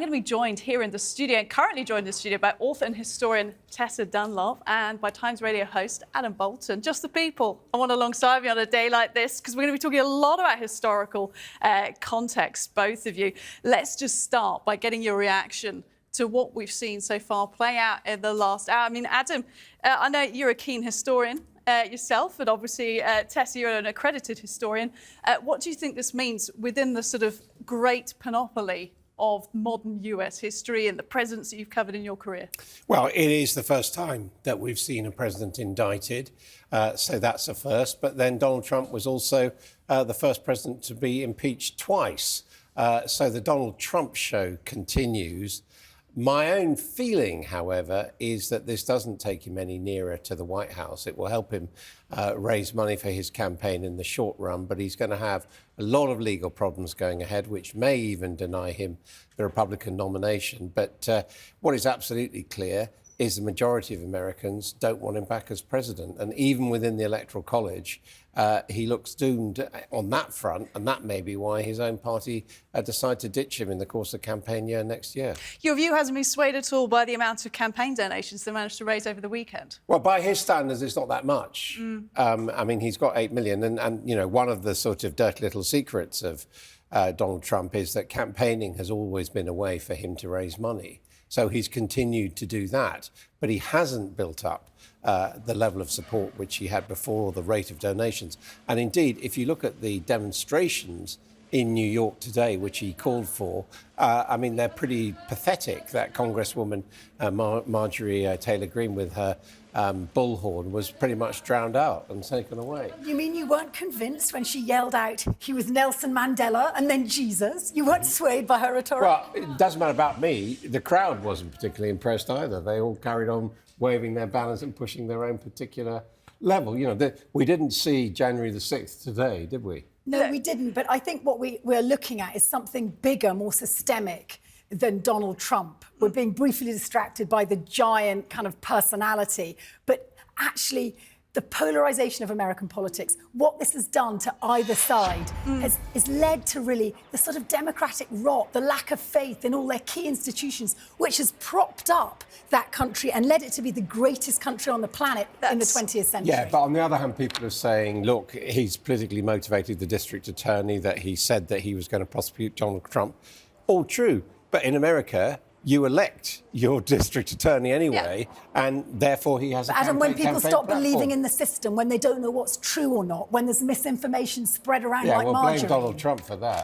I'm going to be joined here in the studio, currently joined in the studio by author and historian Tessa Dunlop and by Times Radio host Adam Boulton. Just the people I want alongside me on a day like this, because we're going to be talking a lot about historical context, both of you. Let's just start by getting your reaction to what we've seen so far play out in the last hour. I mean, Adam, I know you're a keen historian yourself, and obviously, Tessa, you're an accredited historian. What do you think this means within the sort of great panoply of modern US history and the presidents that you've covered in your career? Well, it is the first time that we've seen a president indicted, so that's a first. But then Donald Trump was also the first president to be impeached twice. So the Donald Trump show continues. My own feeling, however, is that this doesn't take him any nearer to the White House. It will help him raise money for his campaign in the short run, but he's going to have a lot of legal problems going ahead, which may even deny him the Republican nomination. But what is absolutely clear is the majority of Americans don't want him back as president. And even within the Electoral College, he looks doomed on that front, and that may be why his own party decide to ditch him in the course of campaign year next year. Your view hasn't been swayed at all by the amount of campaign donations they managed to raise over the weekend? Well, by his standards, it's not that much. I mean, he's got 8 million, and you know, one of the sort of dirty little secrets of Donald Trump is that campaigning has always been a way for him to raise money. So he's continued to do that, but he hasn't built up the level of support which he had before, or the rate of donations. And indeed, if you look at the demonstrations in New York today, which he called for, I mean, they're pretty pathetic. That Congresswoman, Marjorie Taylor Greene, with her bullhorn, was pretty much drowned out and taken away. You mean you weren't convinced when she yelled out, he was Nelson Mandela and then Jesus? You weren't swayed by her rhetoric? Well, it doesn't matter about me. The crowd wasn't particularly impressed either. They all carried on waving their banners and pushing their own particular level. You know, we didn't see January the 6th today, did we? No, we didn't. But I think what we're looking at is something bigger, more systemic than Donald Trump. We're being briefly distracted by the giant kind of personality. But actually, the polarisation of American politics, what this has done to either side has led to really the sort of democratic rot, the lack of faith in all their key institutions, which has propped up that country and led it to be the greatest country on the planet in the 20th century. Yeah, but on the other hand, people are saying, look, he's politically motivated, the district attorney, that he said that he was going to prosecute Donald Trump. All true. But in America, you elect your district attorney anyway, and therefore he has a campaign. Adam, when people stop platform. believing in the system, when they don't know what's true or not, when there's misinformation spread around like we'll margarine. blame Donald Trump for that.